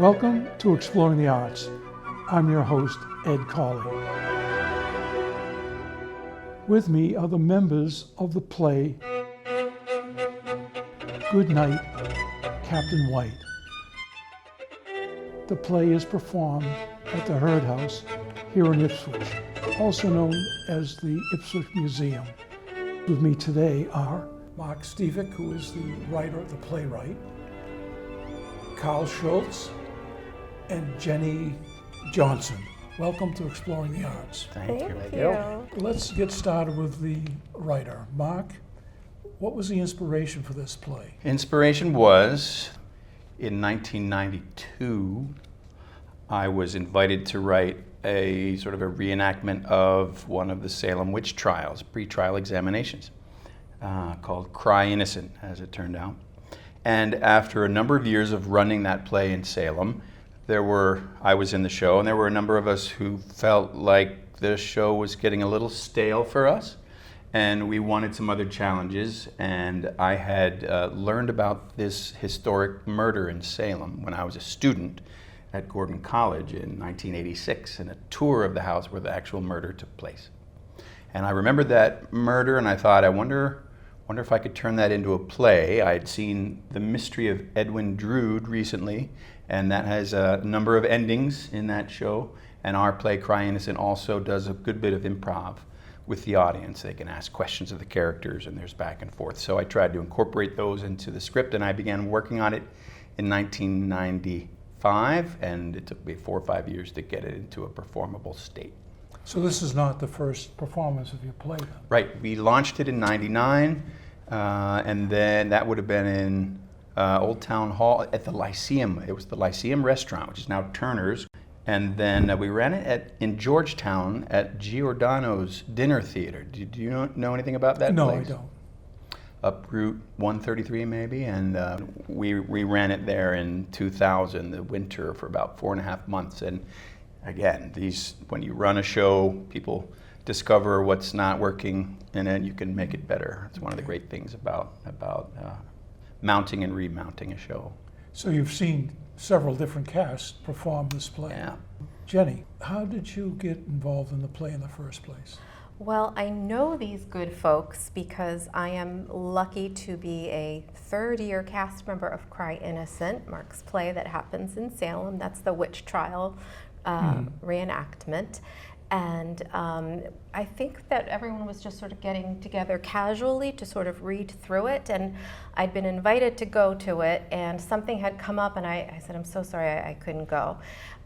Welcome to Exploring the Arts. I'm your host, Ed Colley. With me are the members of the play Goodnight, Captain White. The play is performed at the Heard House here in Ipswich, also known as the Ipswich Museum. With me today are Mark STEVICK, who is the writer of the Playwright, Carl SCHULTZ, and Jenny Johnson. Welcome to Exploring the Arts. Thank you. Let's get started with the writer. Mark, what was the inspiration for this play? Inspiration was, in 1992, I was invited to write a sort of a reenactment of one of the Salem witch trials, pre-trial examinations, called Cry Innocent, as it turned out. And after a number of years of running that play in Salem, I was in the show, and there were a number of us who felt like the show was getting a little stale for us, and we wanted some other challenges. And I had learned about this historic murder in Salem when I was a student at Gordon College in 1986, and a tour of the house where the actual murder took place. And I remembered that murder, and I thought, I wonder if I could turn that into a play. I had seen The Mystery of Edwin Drood recently, and that has a number of endings in that show. And our play, Cry Innocent, also does a good bit of improv with the audience. They can ask questions of the characters, and there's back and forth. So I tried to incorporate those into the script, and I began working on it in 1995, and it took me 4 or 5 years to get it into a performable state. So this is not the first performance of your play, then? Right. We launched it in '99, and then that would have been in Old Town Hall at the Lyceum. It was the Lyceum Restaurant, which is now Turner's. And then we ran it in Georgetown at Giordano's Dinner Theater. Do you know anything about that No, place? I don't. Up Route 133 maybe, and we ran it there in 2000, the winter, for about 4.5 months. And again, when you run a show, people discover what's not working, and then you can make it better. It's one of the great things about mounting and remounting a show. So you've seen several different casts perform this play. Yeah. Jenny, how did you get involved in the play in the first place? Well, I know these good folks because I am lucky to be a third-year cast member of Cry Innocent, Mark's play that happens in Salem. That's the witch trial reenactment. And I think that everyone was just sort of getting together casually to sort of read through it. And I'd been invited to go to it, and something had come up, and I said, I'm so sorry, I couldn't go.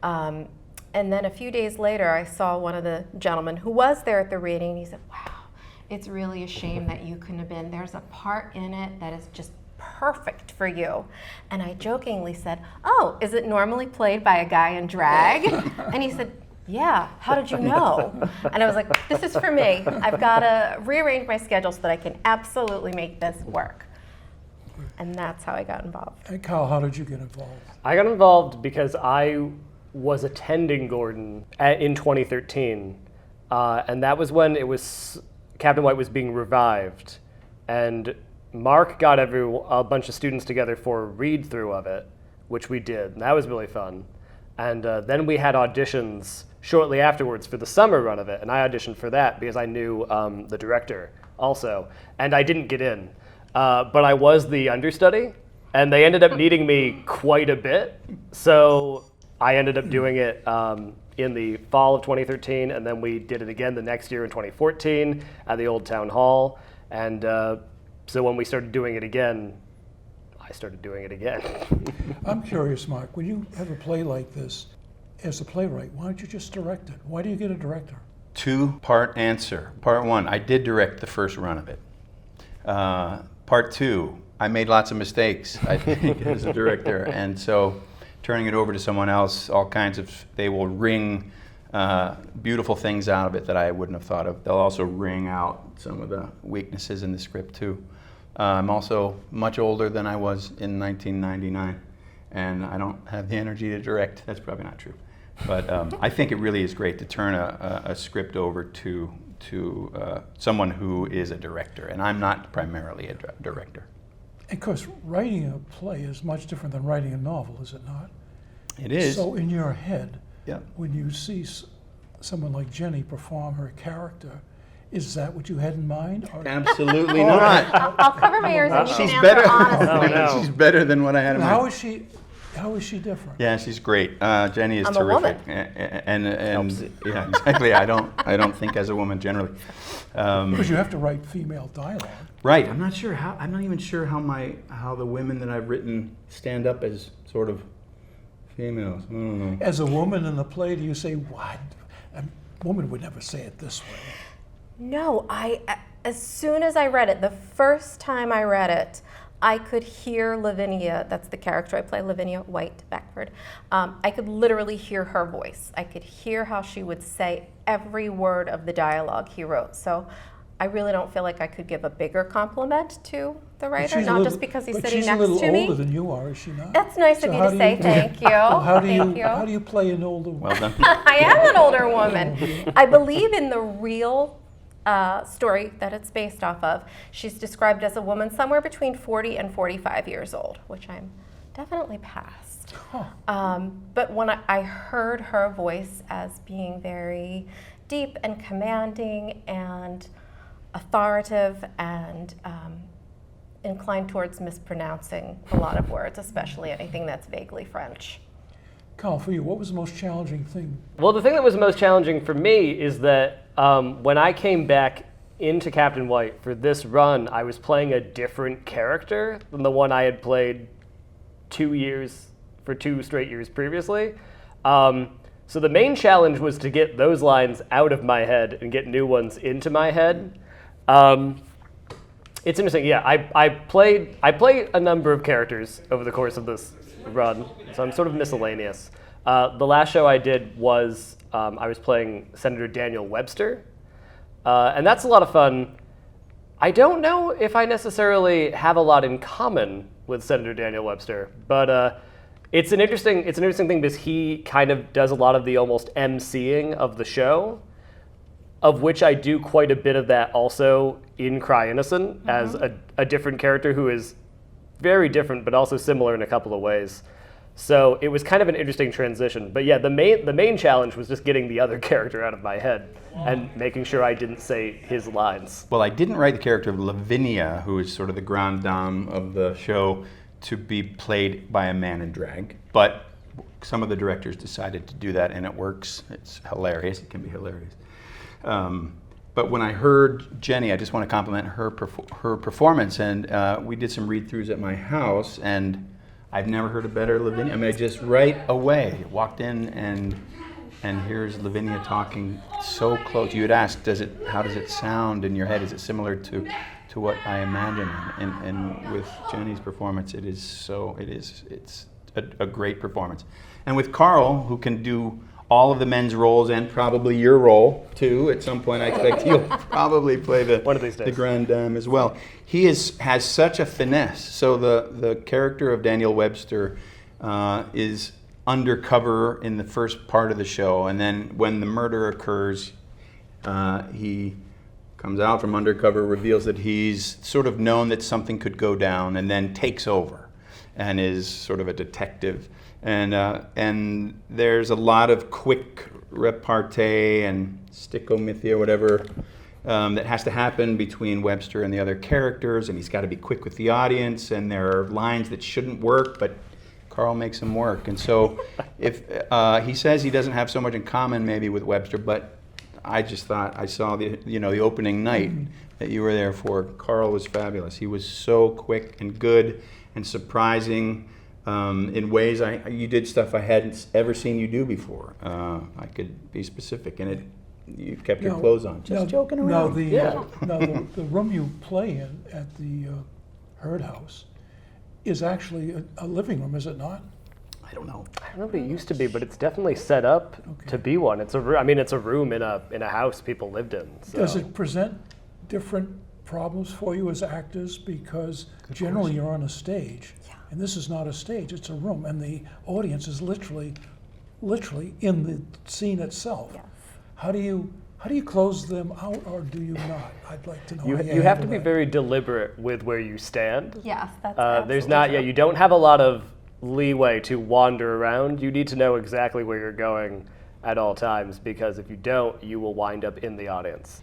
And then a few days later, I saw one of the gentlemen who was there at the reading, and he said, wow, it's really a shame that you couldn't have been. There's a part in it that is just perfect for you. And I jokingly said, oh, is it normally played by a guy in drag? And he said, yeah, how did you know? And I was like, this is for me. I've got to rearrange my schedule so that I can absolutely make this work. And that's how I got involved. And Carl, how did you get involved? I got involved because I was attending Gordon in 2013, and that was when Captain White was being revived, and Mark got a bunch of students together for a read-through of it, which we did, and that was really fun. And then we had auditions shortly afterwards for the summer run of it, and I auditioned for that because I knew the director also, and I didn't get in, but I was the understudy, and they ended up needing me quite a bit, so I ended up doing it in the fall of 2013, and then we did it again the next year in 2014 at the Old Town Hall, and so when we started doing it again, I started doing it again. I'm curious, Mark, when you have a play like this, as a playwright, why don't you just direct it? Why do you get a director? 2-part answer. Part 1, I did direct the first run of it. Part 2, I made lots of mistakes, I think, as a director. And so turning it over to someone else, they will wring beautiful things out of it that I wouldn't have thought of. They'll also wring out some of the weaknesses in the script too. I'm also much older than I was in 1999, and I don't have the energy to direct. That's probably not true. But I think it really is great to turn a script over to someone who is a director, and I'm not primarily a director. Of course, writing a play is much different than writing a novel, is it not? It is. So in your head, Yeah. when you see someone like Jenny perform her character, is that what you had in mind? Or Absolutely not. I'll cover my ears and you She's can better. answer honestly. Oh, no. She's better than what I had in mind. how is she different? Yeah, she's great. Jenny is I'm a terrific, woman. and yeah, exactly. I don't think as a woman generally. Because you have to write female dialogue. Right. I'm not sure how. I'm not even sure how the women that I've written stand up as sort of females. I don't know. As a woman in the play, do you say, "What? A woman would never say it this way"? No, as soon as I read it, the first time I read it, I could hear Lavinia, that's the character I play, Lavinia White Beckford. I could literally hear her voice. I could hear how she would say every word of the dialogue he wrote. So I really don't feel like I could give a bigger compliment to the writer, not just because he's sitting next to me. She's a little older than you are, is she not? That's nice of you to say, thank you. How Thank do you play an older woman? Well done. I am an older woman. I believe in the real story that it's based off of. She's described as a woman somewhere between 40 and 45 years old, which I'm definitely past. Huh. But when I heard her voice as being very deep and commanding and authoritative and inclined towards mispronouncing a lot of words, especially anything that's vaguely French. Carl, for you, what was the most challenging thing? Well, the thing that was most challenging for me is that when I came back into Captain White for this run, I was playing a different character than the one I had played 2 straight years previously. So the main challenge was to get those lines out of my head and get new ones into my head. It's interesting, yeah. I played a number of characters over the course of this run, so I'm sort of miscellaneous. The last show I did was I was playing Senator Daniel Webster, and that's a lot of fun. I don't know if I necessarily have a lot in common with Senator Daniel Webster, but it's an interesting thing because he kind of does a lot of the almost emceeing of the show, of which I do quite a bit of that also in Cry Innocent as a different character who is very different but also similar in a couple of ways. So it was kind of an interesting transition. But yeah, the main challenge was just getting the other character out of my head and making sure I didn't say his lines. Well, I didn't write the character of Lavinia, who is sort of the grande dame of the show, to be played by a man in drag. But some of the directors decided to do that, and it works. It's hilarious. It can be hilarious. But when I heard Jenny, I just want to compliment her performance. And we did some read-throughs at my house, and I've never heard a better Lavinia. I mean, I just right away walked in and here's Lavinia talking so close. You had asked, how does it sound in your head? Is it similar to what I imagine? And with Jenny's performance, it's a great performance. And with Carl, who can do all of the men's roles and probably your role too. At some point, I expect he'll probably play One of these days. the grande dame as well. He has such a finesse. So the character of Daniel Webster is undercover in the first part of the show, and then when the murder occurs, he comes out from undercover, reveals that he's sort of known that something could go down, and then takes over and is sort of a detective. And there's a lot of quick repartee and stickomythia or whatever that has to happen between Webster and the other characters, and he's got to be quick with the audience, and there are lines that shouldn't work, but Carl makes them work. And so if he says he doesn't have so much in common maybe with Webster, but I just thought I saw the opening night that you were there for. Carl was fabulous. He was so quick and good and surprising. In ways you did stuff I hadn't ever seen you do before. I could be specific, and you kept your clothes on. Just joking around. The room you play in at the Herd House is actually a living room, is it not? I don't know. I don't know what it used to be, but it's definitely set up to be one. It's a room in a house people lived in. So. Does it present different problems for you as actors? Because generally you're on a stage. And this is not a stage, it's a room, and the audience is literally in the scene itself. Yes. How do you close them out, or do you not? I'd like to know. You have to be very deliberate with where you stand. Yes, that's there's not. Yeah, you don't have a lot of leeway to wander around. You need to know exactly where you're going at all times, because if you don't, you will wind up in the audience.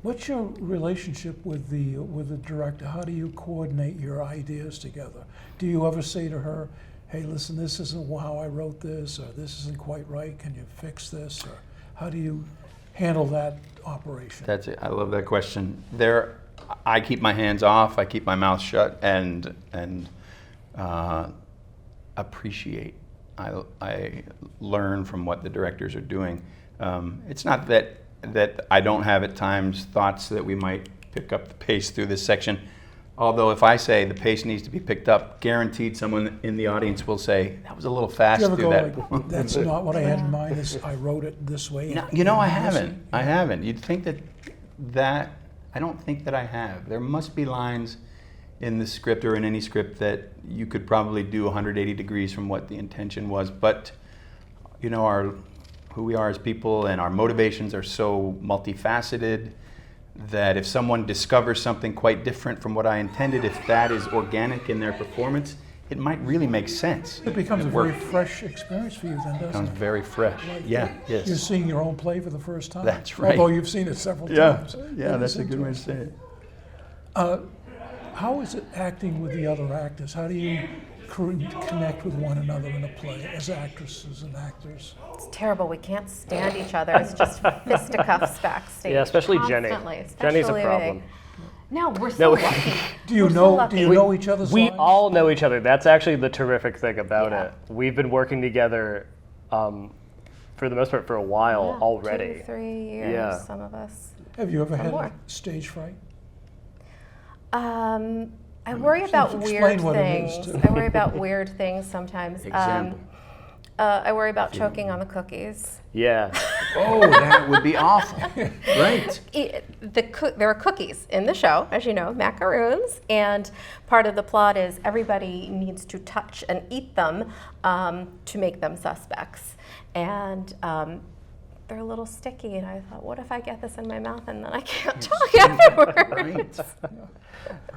What's your relationship with the director? How do you coordinate your ideas together? Do you ever say to her, hey, listen, this isn't how I wrote this, or this isn't quite right, can you fix this? Or how do you handle that operation? That's it. I love that question. I keep my hands off, I keep my mouth shut, and appreciate. I learn from what the directors are doing. It's not that I don't have at times thoughts that we might pick up the pace through this section. Although if I say the pace needs to be picked up, guaranteed someone in the audience will say, that was a little fast Do you ever through go that. like, that's not what I had in mind, I wrote it this way? I haven't. I haven't. You'd think that I don't think that I have. There must be lines in the script or in any script that you could probably do 180 degrees from what the intention was. But, who we are as people and our motivations are so multifaceted that if someone discovers something quite different from what I intended, if that is organic in their performance, it might really make sense. It becomes a very fresh experience for you then, doesn't it? It becomes very fresh. Yeah, yes. You're seeing your own play for the first time. That's right. Although you've seen it several times. Yeah, that's a good way to say it. How is it acting with the other actors? How do you connect with one another in a play as actresses and actors? It's terrible. We can't stand each other. It's just fisticuffs backstage. Yeah, especially constantly, Jenny. Jenny's a problem. No, we're so lucky. Do you know each other's We lines? all know each other. That's actually the terrific thing about Yeah. it. We've been working together for the most part for a while already. 2 to 3 years, Yeah. some of us. Have you ever had more. stage fright? I worry about explain weird what it is, things. too. I worry about weird things sometimes. Example. I worry about choking on the cookies. Yeah. Oh, that would be awful. Right. There are cookies in the show, as you know, macaroons, and part of the plot is everybody needs to touch and eat them to make them suspects. And they're a little sticky, and I thought, what if I get this in my mouth and then I can't talk afterwards?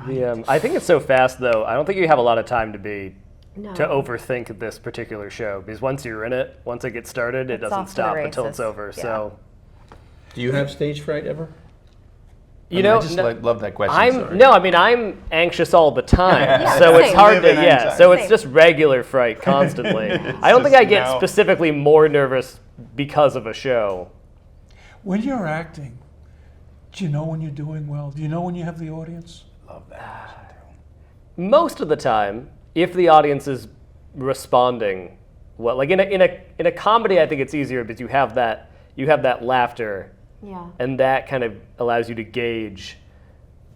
Right. I think it's so fast, though. I don't think you have a lot of time to No. overthink this particular show, because once you're in it, once it gets started, it It's doesn't off to the stop until races. it's over. Yeah. So, Do you have stage fright ever? you know, I just love that question. I'm anxious all the time, Yeah, so it's same. hard to Live in anxiety. So it's Same. just regular fright constantly. I don't think I get now- specifically more nervous because of a show. When you're acting, do you know when you're doing well? Do you know when you have the audience? Love that. Most of the time, if the audience is responding well, like in a comedy, I think it's easier because you have that laughter, Yeah. and that kind of allows you to gauge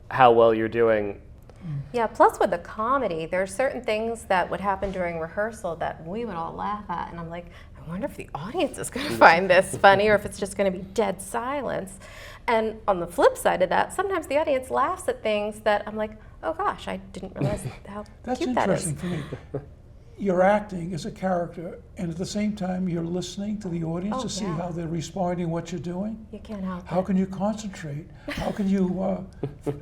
how well you're doing. Yeah, plus with the comedy, there are certain things that would happen during rehearsal that we would all laugh at, and I'm like, I wonder if the audience is going to find this funny or if it's just going to be dead silence. And on the flip side of that, sometimes the audience laughs at things that I'm like, oh gosh, I didn't realize how That's cute that is. interesting for me. You're acting as a character, and at the same time, you're listening to the audience Oh, to see yeah. how they're responding, what you're doing. You can't help How it. can you concentrate? How can you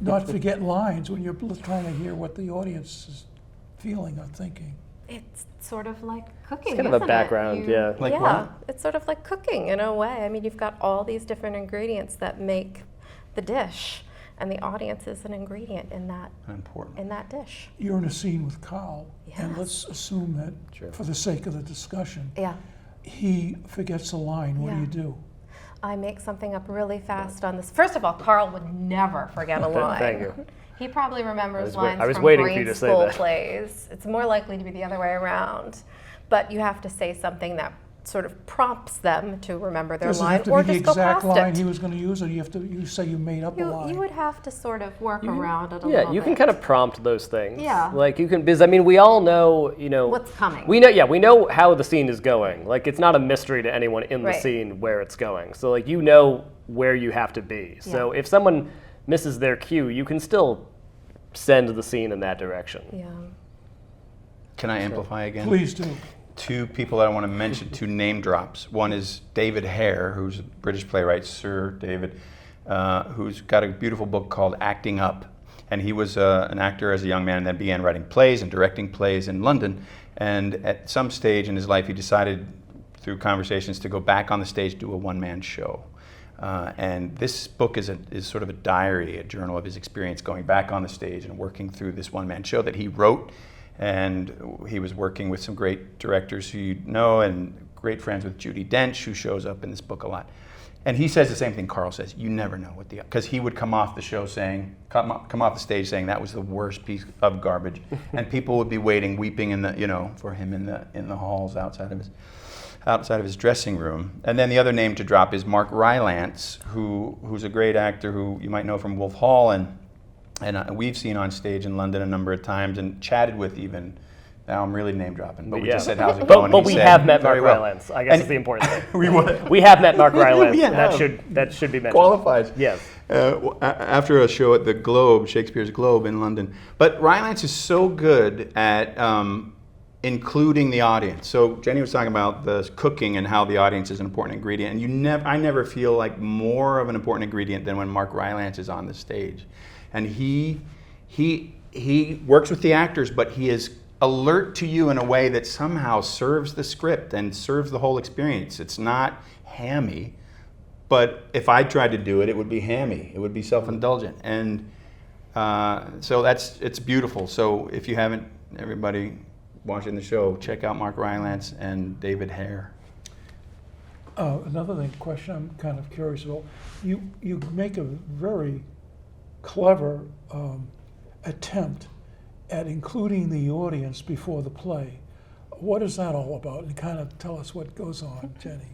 not forget lines when you're trying to hear what the audience is feeling or thinking? It's sort of like cooking, kind of a isn't it? background, yeah. Like yeah, what? it's sort of like cooking in a way. I mean, you've got all these different ingredients that make the dish, and the audience is an ingredient in that dish. You're in a scene with Carl, and Yes. let's assume that, for the sake of the discussion, Yeah. he forgets a line. What Yeah. do you do? I make something up really fast on this. First of all, Carl would never forget a line. Thank you. He probably remembers I lines was from waiting for grade you to say school that. plays. It's more likely to be the other way around. But you have to say something that sort of prompts them to remember their Does it line, have to or be the just go exact past line it. he was going to use, or you say you made up a line? You would have to sort of work around it a Yeah, little you can bit. kind of prompt those things. Yeah. Like you can, because I mean, we all know, What's coming. We know how the scene is going. Like it's not a mystery to anyone in the Right. scene where it's going. So like you know where you have to be. So if someone misses their cue, you can still send the scene in that direction. Yeah. Can I amplify again? Please do. Two people I want to mention, two name drops. One is David Hare, who's a British playwright, Sir David, who's got a beautiful book called Acting Up. And he was an actor as a young man and then began writing plays and directing plays in London. And at some stage in his life, he decided through conversations to go back on the stage, do a one-man show. And this book is sort of a diary, a journal of his experience going back on the stage and working through this one-man show that he wrote. And he was working with some great directors who you know, and great friends with Judi Dench, who shows up in this book a lot. And he says the same thing Carl says, you never know what because he would come off the show saying, come off the stage saying that was the worst piece of garbage. And people would be waiting, weeping in the, you know, for him in the halls outside of his dressing room. And then the other name to drop is Mark Rylance, who's a great actor who you might know from Wolf Hall, and we've seen on stage in London a number of times and chatted with even. Now I'm really name dropping, but we just said how's it going. But we have met Mark Rylance. I guess is the important thing. We have met Mark Rylance. That should be mentioned. Qualifies. Yes. After a show at the Globe, Shakespeare's Globe in London. But Rylance is so good at including the audience. So Jenny was talking about the cooking and how the audience is an important ingredient, and I never feel like more of an important ingredient than when Mark Rylance is on the stage, and he works with the actors, but he is alert to you in a way that somehow serves the script and serves the whole experience. It's not hammy, but if I tried to do it, it would be hammy. It would be self-indulgent, and so it's beautiful. So if you haven't, everybody watching the show, check out Mark Rylance and David Hare. Another question I'm kind of curious about. You make a very clever attempt at including the audience before the play. What is that all about? And kind of tell us what goes on, Jenny.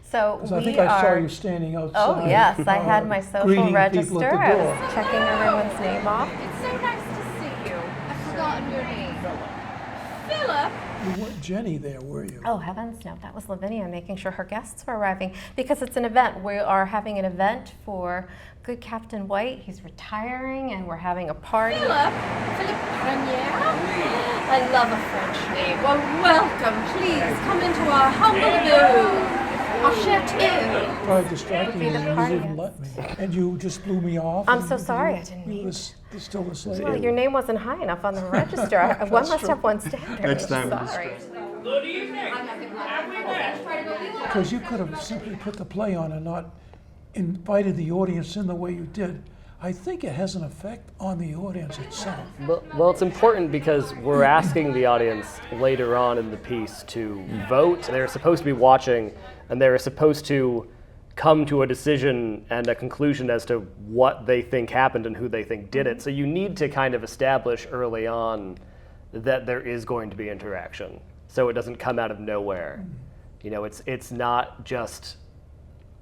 So I think I saw you standing outside. Oh yes, I had my social greeting register. people at the I door. was checking everyone's name off. It's so nice to see you. I've forgotten your name. Philip? You weren't Jenny there, were you? Oh heavens, no, that was Lavinia making sure her guests were arriving because it's an event. We are having an event for good Captain White. He's retiring and we're having a party. Philip Premier? I love a French name. Well, welcome. Please come into our humble abode. Our chateau. Tried distracting you Be the and you party didn't guest. let me. And you just blew me off. I'm and so sorry, I didn't mean still this late. Well, your name wasn't high enough on the register. One must have one standard. Next time. Sorry. Good evening. Have we met? Because you could have simply put the play on and not invited the audience in the way you did. I think it has an effect on the audience itself. Well, it's important because we're asking the audience later on in the piece to vote. They're supposed to be watching, and they're supposed to come to a decision and a conclusion as to what they think happened and who they think did it. So you need to kind of establish early on that there is going to be interaction, so it doesn't come out of nowhere. You know, it's not just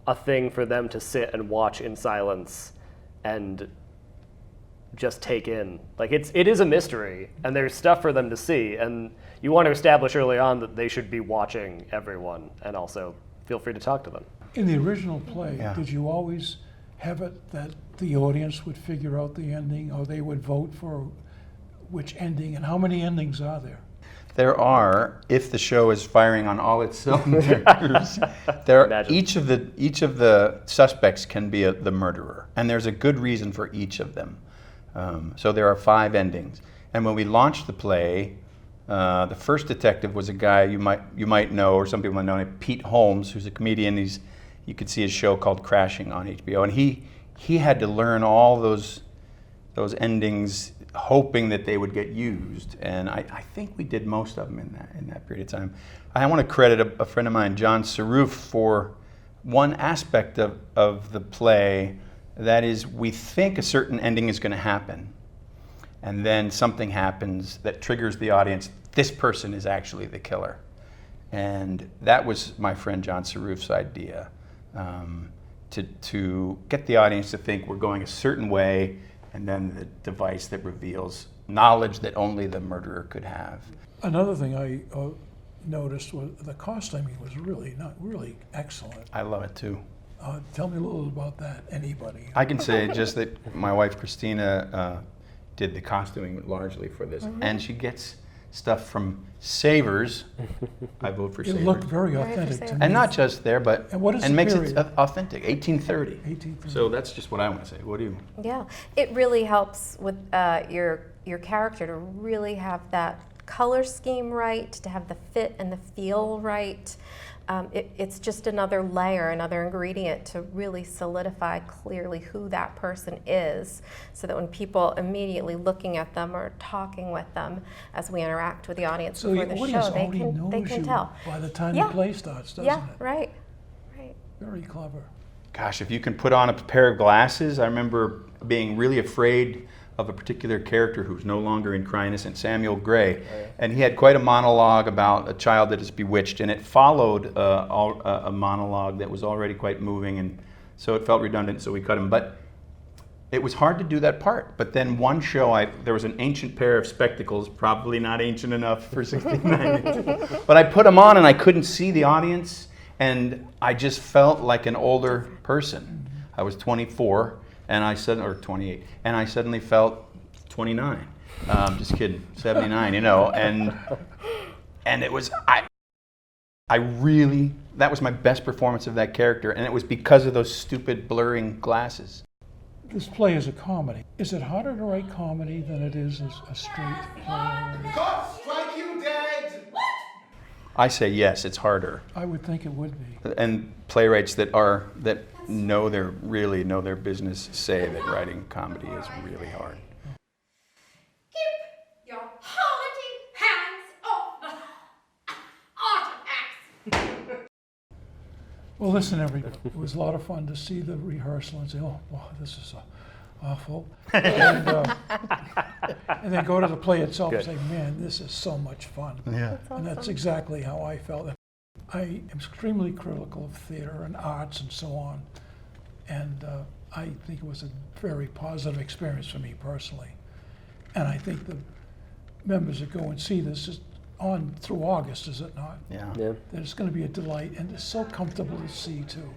a thing for them to sit and watch in silence and just take in. Like it is a mystery, and there's stuff for them to see, and you want to establish early on that they should be watching everyone, and also feel free to talk to them. In the original play, Yeah. did you always have it that the audience would figure out the ending, or they would vote for which ending, and how many endings are there? There are, if the show is firing on all its cylinders, each of the suspects can be the murderer, and there's a good reason for each of them. So there are 5 endings. And when we launched the play, the first detective was a guy you might know, or some people might know him, Pete Holmes, who's a comedian. You could see his show called Crashing on HBO, and he had to learn all those endings, hoping that they would get used, and I think we did most of them in that period of time. I want to credit a friend of mine, John Saroof, for one aspect of the play. That is, we think a certain ending is going to happen, and then something happens that triggers the audience. This person is actually the killer, and that was my friend John Saroof's idea, to get the audience to think we're going a certain way, and then the device that reveals knowledge that only the murderer could have. Another thing I noticed was the costuming was really excellent. I love it too. Tell me a little about that, anybody. I can say just that my wife Christina did the costuming largely for this, and she gets stuff from Savers, I vote for It Savers. looked very Very authentic to Savers. me. And not just there, but And what is the makes period? it authentic. 1830. 1830. So that's just what I want to say. What do you? Yeah, it really helps with your character to really have that color scheme right, to have the fit and the feel right. It's just another layer, another ingredient to really solidify clearly who that person is, so that when people immediately looking at them or talking with them as we interact with the audience So before the the audience show, already they knows can you tell. by the time Yeah. the play starts, doesn't Yeah, it? right. Very clever. Gosh, if you can put on a pair of glasses, I remember being really afraid of a particular character who's no longer in Cry Innocent, Samuel Gray. And he had quite a monologue about a child that is bewitched, and it followed a monologue that was already quite moving, and so it felt redundant, so we cut him. But it was hard to do that part. But then one show, there was an ancient pair of spectacles, probably not ancient enough for 1690, but I put them on and I couldn't see the audience, and I just felt like an older person. I was 24. Or 28, and I suddenly felt 29. Just kidding, 79, and it was, I really, that was my best performance of that character, and it was because of those stupid blurring glasses. This play is a comedy. Is it harder to write comedy than it is as a straight play? God strike you dead! I say yes, it's harder. I would think it would be. And playwrights that know their business say that writing comedy is really hard. Keep your harlotty hands off the artifacts. Well, listen, everybody, it was a lot of fun to see the rehearsal and say, oh, wow, this is awful. And then go to the play itself and say, man, this is so much fun. Yeah. And that's exactly how I felt. I am extremely critical of theater and arts and so on. And I think it was a very positive experience for me personally. And I think the members that go and see this is on through August, is it not? Yeah. Yeah. That it's going to be a delight, and it's so comfortable to see too.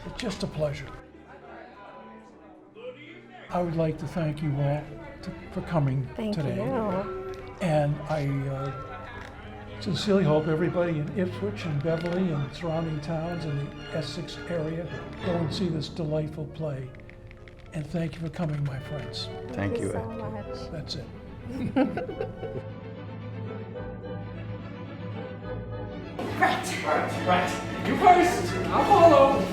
It's just a pleasure. I would like to thank you all for coming Thank today. you. And I sincerely hope everybody in Ipswich and Beverly and surrounding towns in the Essex area go and see this delightful play. And thank you for coming, my friends. Thank you. so much. That's it. Right. You first. I'll follow.